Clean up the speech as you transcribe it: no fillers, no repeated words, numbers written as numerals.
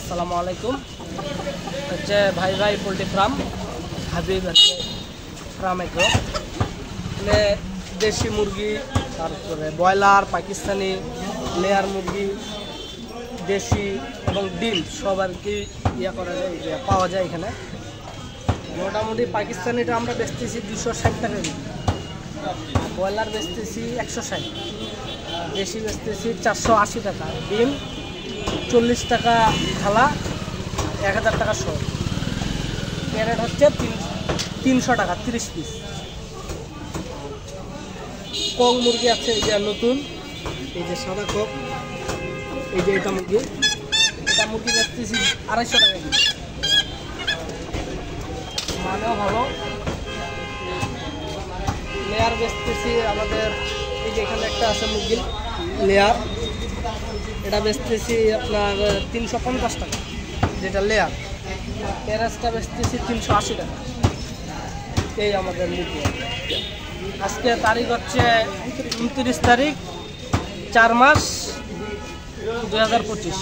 আসসালামু আলাইকুম। হচ্ছে ভাই ভাই পোলট্রি ফার্ম, হাবিব হচ্ছে ফার্ম এগ্রো। মানে দেশি মুরগি, তারপরে ব্রয়লার, পাকিস্তানি, লেয়ার মুরগি, দেশি এবং ডিম সব আর কি ইয়ে করা যায়, পাওয়া যায় এখানে। মোটামুটি পাকিস্তানিটা আমরা বেচতেছি 260 টাকা কেজি, ব্রয়লার বেচতেছি 160, দেশি বেচতেছি 480 টাকা, ডিম 40 টাকা থালা, 1000 টাকা শো। ক্যারেট হচ্ছে 300 টাকা 30 পিস। কক মুরগি আছে, এই যে নতুন, এই যে সাদা কক, এই যে এটা মুরগি বেচতেছি 250 টাকা কেজি, মানেও ভালো। লেয়ার বেচতেছি আমাদের, এই যে এখানে একটা আছে মুরগি লেয়ার, এটা বেচতেছি আপনার 350 টাকা যেটা লেয়ার। প্যারাসটা বেচতেছি 380 টাকা। এই আমাদের মুরগি। আজকে তারিখ হচ্ছে 29 তারিখ 4 মাস 2025।